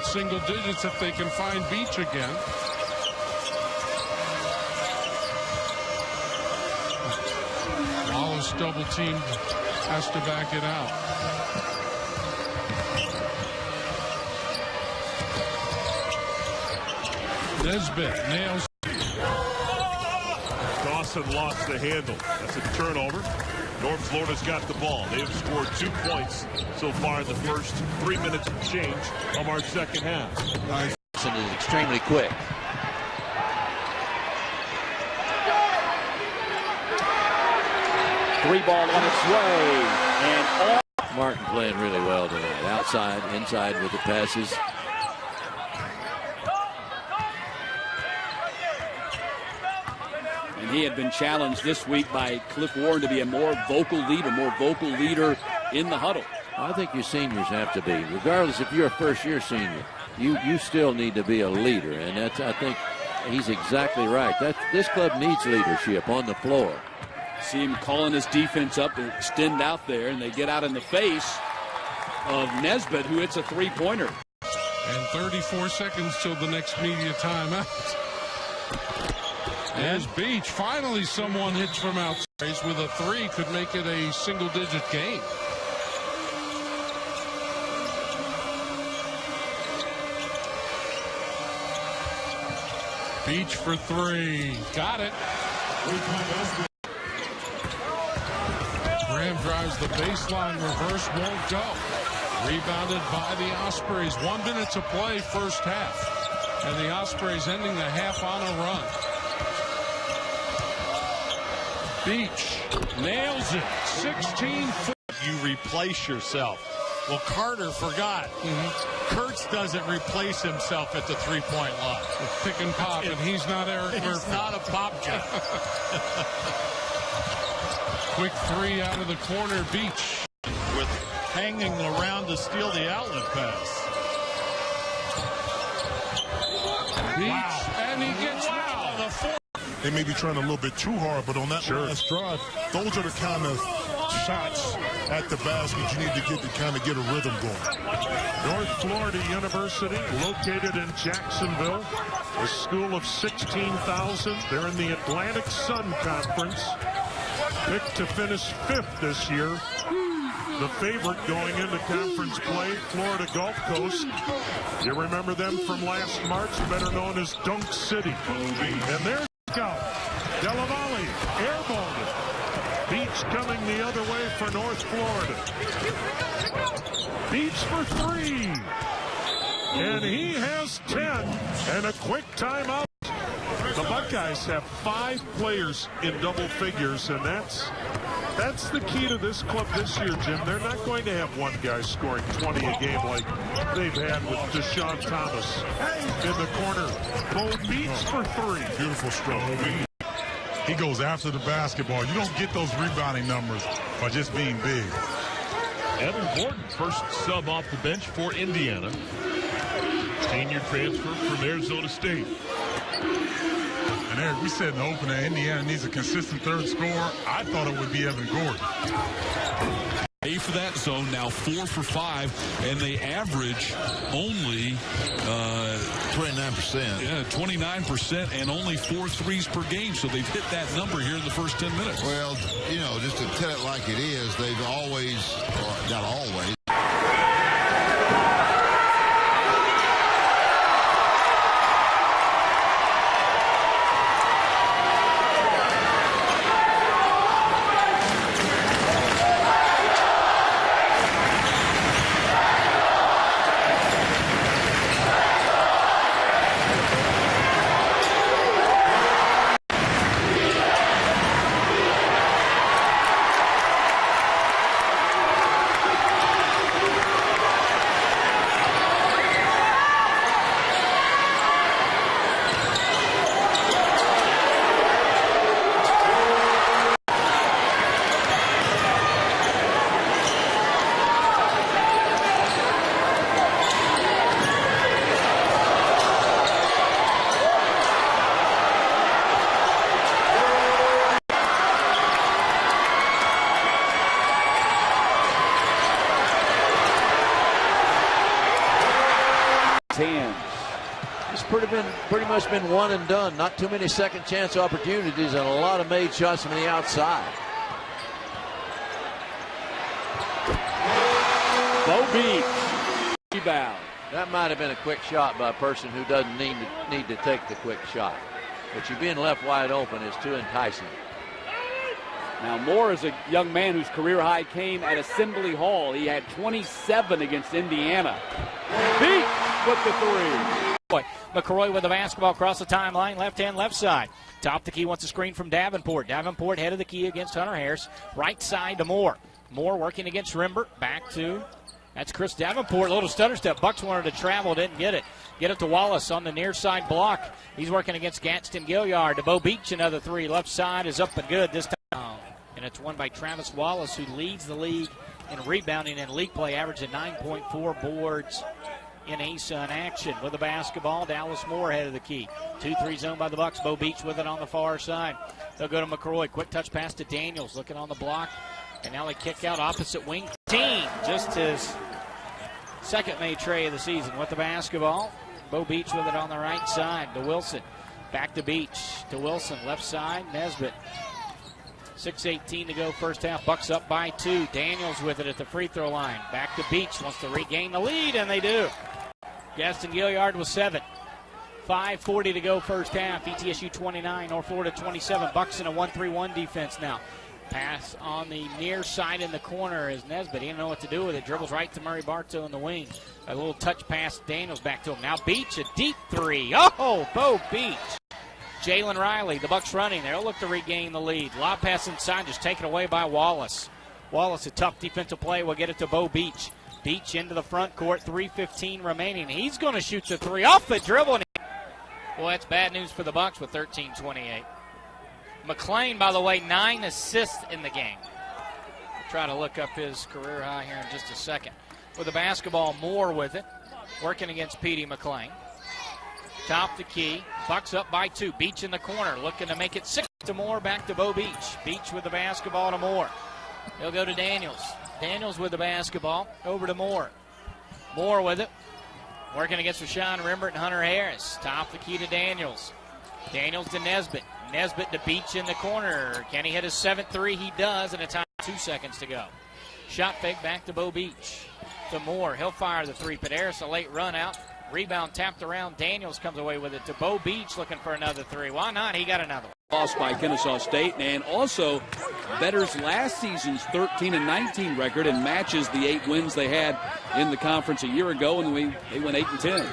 get single digits if they can find Beach again. Wallace double teamed, has to back it out. Nesbitt nails. Dawson lost the handle. That's a turnover. North Florida's got the ball. They have scored 2 points so far in the first 3 minutes of change of our second half. Nice. Dawson is extremely quick. Three ball on its way. And Martin playing really well tonight. Outside, inside with the passes. he had been challenged this week by Cliff Warren to be a more vocal leader in the huddle. I think you seniors have to be, regardless if you're a first-year senior, you still need to be a leader, and that's, I think he's exactly right. This club needs leadership on the floor. See him calling his defense up to extend out there, and they get out in the face of Nesbitt, who hits a three-pointer. And 34 seconds till the next media timeout. As Beach, finally someone hits from outside with a three, could make it a single-digit game. Beach for three. Got it. Graham drives the baseline, reverse, won't go. Rebounded by the Ospreys. 1 minute to play, first half. And the Ospreys ending the half on a run. Beach nails it. 16 foot. You replace yourself. Well, Carter forgot. Kurtz doesn't replace himself at the three-point line. Pick and pop, and he's not Eric Murphy. He's not a pop guy. Quick three out of the corner, Beach. With hanging around to steal the outlet pass. Beach, and he gets one on the fourth. They may be trying a little bit too hard, but on that last drive, those are the kind of shots at the basket you need to get to kind of get a rhythm going. North Florida University, located in Jacksonville, a school of 16,000. They're in the Atlantic Sun Conference. Picked to finish 5th this year. The favorite going into conference play, Florida Gulf Coast. You remember them from last March, better known as Dunk City. And there's Scout. Della Valle, airborne. Beach coming the other way for North Florida. Beach for three. And he has 10. And a quick timeout. The Buckeyes have 5 players in double figures, and that's the key to this club this year, Jim. They're not going to have one guy scoring 20 a game like they've had with Deshaun Thomas in the corner. Beau Beach for three. Beautiful stroke. He goes after the basketball. You don't get those rebounding numbers by just being big. Evan Gordon, first sub off the bench for Indiana. Senior transfer from Arizona State. And Eric, we said in the opener, Indiana needs a consistent third scorer. I thought it would be Evan Gordon. A for that zone, now 4 for 5, and they average only 29%. Yeah, 29%, and only 4 threes per game. So they've hit that number here in the first 10 minutes. Well, you know, just to tell it like it is, they've always, not always. hands. It's pretty much been one and done. Not too many second chance opportunities and a lot of made shots from the outside. Beau Beach, rebound. That might have been a quick shot by a person who doesn't need to take the quick shot. But you being left wide open is too enticing. Now Moore is a young man whose career high came at Assembly Hall. He had 27 against Indiana. Beach with the three. McCroy with the basketball across the timeline, left hand, left side. Top the key wants a screen from Davenport. Davenport head of the key against Hunter Harris. Right side to Moore. Moore working against Rimbert. Back to, that's Chris Davenport. A little stutter step. Bucks wanted to travel, didn't get it. Get it to Wallace on the near side block. He's working against Gadsden Gilliard. To Beau Beach, another three. Left side is up and good this time. And it's won by Travis Wallace, who leads the league in rebounding and league play, averaging 9.4 boards in ASUN action. With the basketball, Dallas Moore head of the key. 2-3 zone by the Bucks. Beau Beach with it on the far side. They'll go to McCroy. Quick touch pass to Daniels, looking on the block. And now they kick out opposite wing. Just his second made tray of the season with the basketball. Beau Beach with it on the right side to Wilson. Back to Beach to Wilson. Left side, Nesbitt. 6:18 to go first half. Bucks up by 2. Daniels with it at the free throw line. Back to Beach. Wants to regain the lead, and they do. Gaston Gilliard with 7. 5:40 to go first half. ETSU 29, North Florida 27. Bucks in a 1-3-1 defense now. Pass on the near side in the corner is Nesbitt. He didn't know what to do with it. Dribbles right to Murray Bartow in the wing. A little touch pass. Daniels back to him. Now Beach, a deep three. Oh, Beau Beach. Jalen Riley, the Bucks running. They'll look to regain the lead. Lob pass inside, just taken away by Wallace. Wallace, a tough defensive play. Will get it to Beau Beach. Beach into the front court. 3:15 remaining. He's going to shoot the three off the dribble. Well, that's bad news for the Bucks with 13:28. McClain, by the way, 9 assists in the game. I'll try to look up his career high here in just a second. With the basketball, Moore with it. Working against Petey McClain. Top the key. Bucks up by 2. Beach in the corner. Looking to make it 6 to Moore. Back to Beau Beach. Beach with the basketball to Moore. He'll go to Daniels. Daniels with the basketball. Over to Moore. Moore with it. Working against Rashawn Rimbert and Hunter Harris. Top the key to Daniels. Daniels to Nesbitt. Nesbitt to Beach in the corner. Can he hit his 7th three? He does, and a time 2 seconds to go. Shot fake back to Beau Beach. To Moore. He'll fire the three. Paderis, a late run out. Rebound tapped around. Daniels comes away with it to Beau Beach, looking for another three. Why not? He got another one. Lost by Kennesaw State, and also bettors last season's 13-19 record and matches the 8 wins they had in the conference a year ago, and they went 8-10.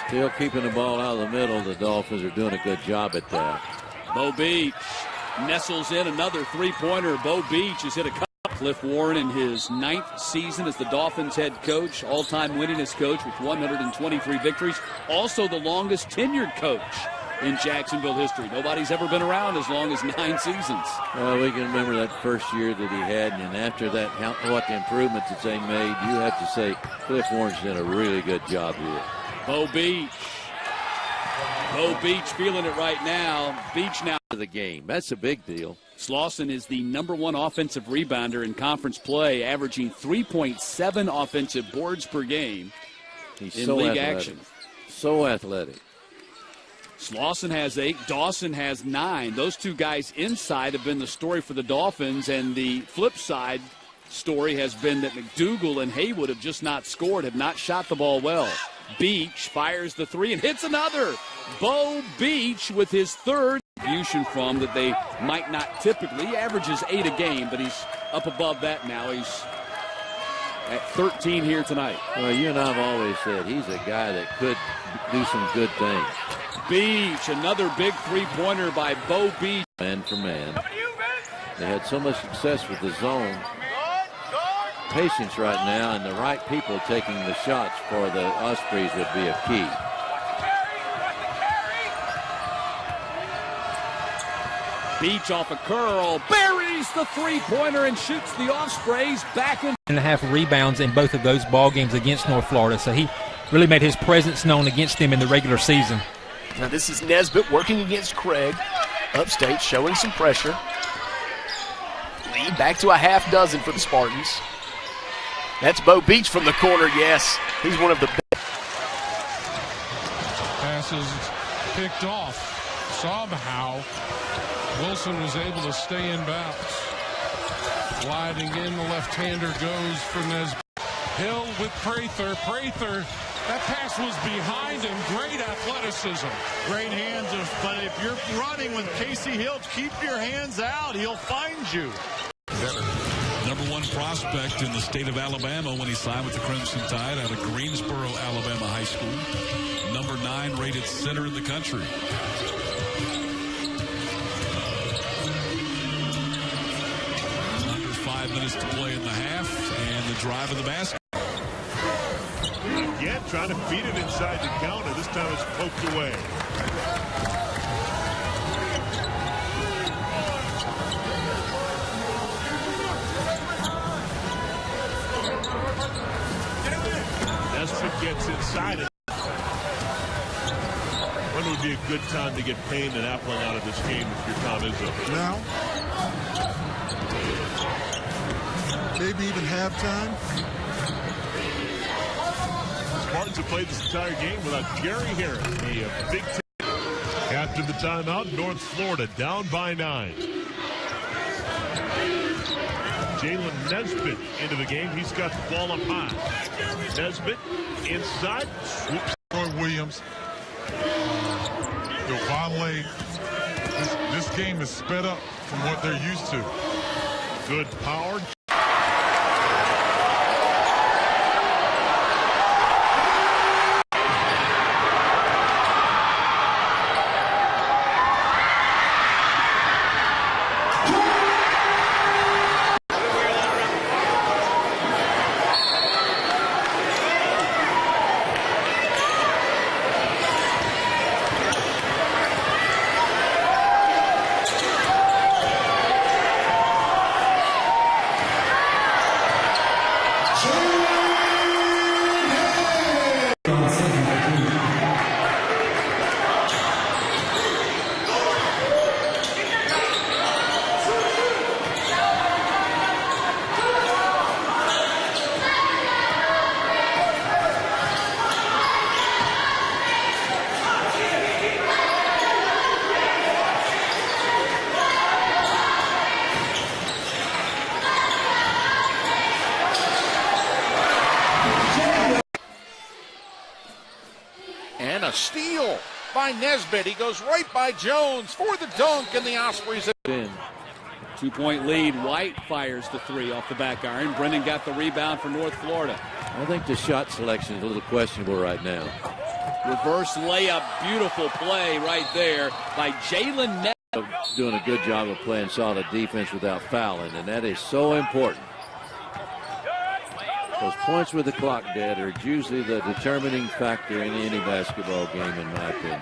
Still keeping the ball out of the middle. The Dolphins are doing a good job at that. Beau Beach nestles in another three-pointer. Beau Beach has hit a couple. Cliff Warren in his 9th season as the Dolphins head coach, all-time winningest coach with 123 victories. Also the longest tenured coach in Jacksonville history. Nobody's ever been around as long as 9 seasons. Well, we can remember that first year that he had, and after that, what the improvements that they made, you have to say Cliff Warren's done a really good job here. Beau Beach. Beau Beach feeling it right now. Beach now to the game. That's a big deal. Slauson is the #1 offensive rebounder in conference play, averaging 3.7 offensive boards per game. He's in so league athletic. action. So athletic. Slauson has 8. Dawson has 9. Those two guys inside have been the story for the Dolphins, and the flip side story has been that McDougal and Haywood have just not scored, have not shot the ball well. Beach fires the three and hits another. Beau Beach with his 3rd contribution from that they might not typically. He averages 8 a game, but he's up above that now. He's at 13 here tonight. Well, you and I have always said he's a guy that could do some good things. Beach, another big three-pointer by Beau Beach. Man for man. They had so much success with the zone. Patience right now, and the right people taking the shots for the Ospreys would be a key. Beach off a curl, buries the three-pointer and shoots the Ospreys back in. And a half rebounds in both of those ball games against North Florida, so he really made his presence known against them in the regular season. Now this is Nesbitt working against Craig. Upstate showing some pressure. lead. Back to a half dozen for the Spartans. That's Beau Beach from the corner, yes. He's one of the best. Passes picked off. Somehow, Wilson was able to stay in bounds. Gliding in, the left-hander goes for Nesbitt. Hill with Prather. Prather, that pass was behind him. Great athleticism. Great hands, but if you're running with Casey Hill, keep your hands out. He'll find you. Number 1 prospect in the state of Alabama when he signed with the Crimson Tide out of Greensboro, Alabama High School. Number 9 rated center in the country. Under 5 minutes to play in the half, and the drive of the basket. Again, trying to feed it inside the counter. This time it's poked away. Nesbitt gets inside it. When would be a good time to get Payne and Applin out of this game if you're Tom Izzo? Now, maybe even halftime. Spartans have played this entire game without Jerry Harris, the Big Ten. After the timeout, North Florida down by 9. Jalen Nesbitt into the game. He's got the ball up high. Nesbitt inside. Swoops. Troy Williams. Vonleh. This game is sped up from what they're used to. Good power. Steal by Nesbitt. He goes right by Jones for the dunk, and the Ospreys. 2-point lead. White fires the 3 off the back iron. Brennan got the rebound for North Florida. I think the shot selection is a little questionable right now. Reverse layup. Beautiful play right there by Jalen Nesbitt. Doing a good job of playing solid defense without fouling, and that is so important. Those points with the clock dead are usually the determining factor in any basketball game, in my opinion.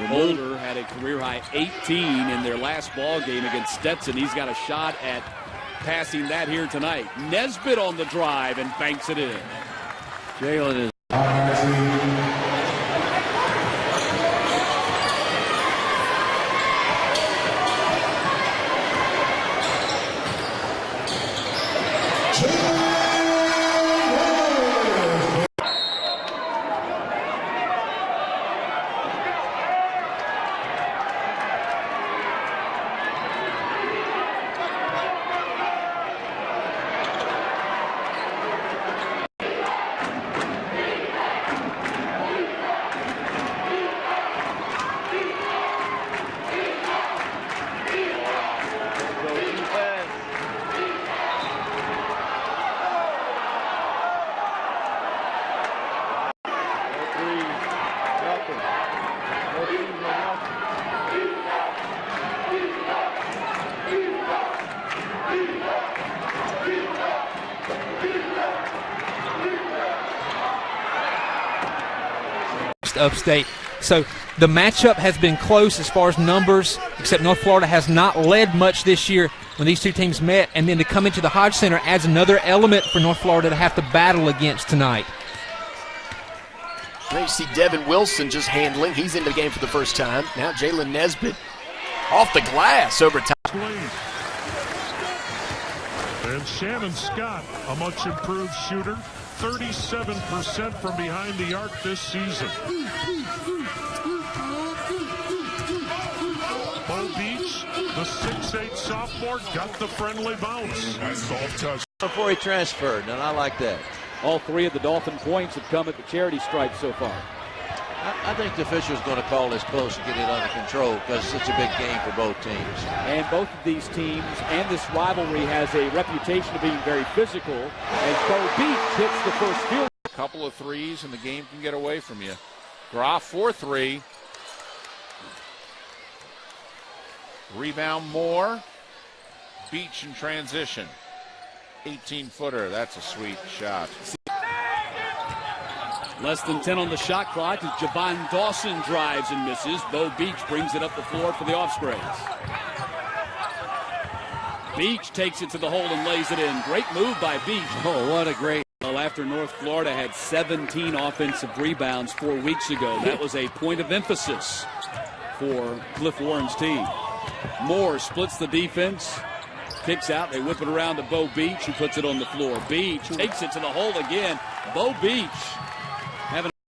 Boulder had a career-high 18 in their last ball game against Stetson. He's got a shot at passing that here tonight. Nesbitt on the drive and banks it in. Jalen is... Upstate. So the matchup has been close as far as numbers, except North Florida has not led much this year when these two teams met, and then to come into the Hodge Center adds another element for North Florida to have to battle against tonight. Now you see Devin Wilson just handling. He's into the game for the first time. Now Jalen Nesbitt off the glass over time. And Shannon Scott, a much improved shooter, 37% from behind the arc this season. Beau Beach, the 6'8 sophomore, got the friendly bounce. Nice soft touch. Before he transferred, and I like that. All three of the Dolphin points have come at the charity stripe so far. I think the official's going to call this close and get it under control because it's such a big game for both teams. And both of these teams and this rivalry has a reputation of being very physical. As Beau Beach hits the first field. A couple of threes and the game can get away from you. Groff for three. Rebound Moore. Beach in transition. 18-footer. That's a sweet shot. Less than 10 on the shot clock as Javon Dawson drives and misses. Beau Beach brings it up the floor for the Ospreys. Beach takes it to the hole and lays it in. Great move by Beach. Oh, what a great. Well, after North Florida had 17 offensive rebounds 4 weeks ago, that was a point of emphasis for Cliff Warren's team. Moore splits the defense. Kicks out, they whip it around to Beau Beach, who puts it on the floor. Beach takes it to the hole again. Beau Beach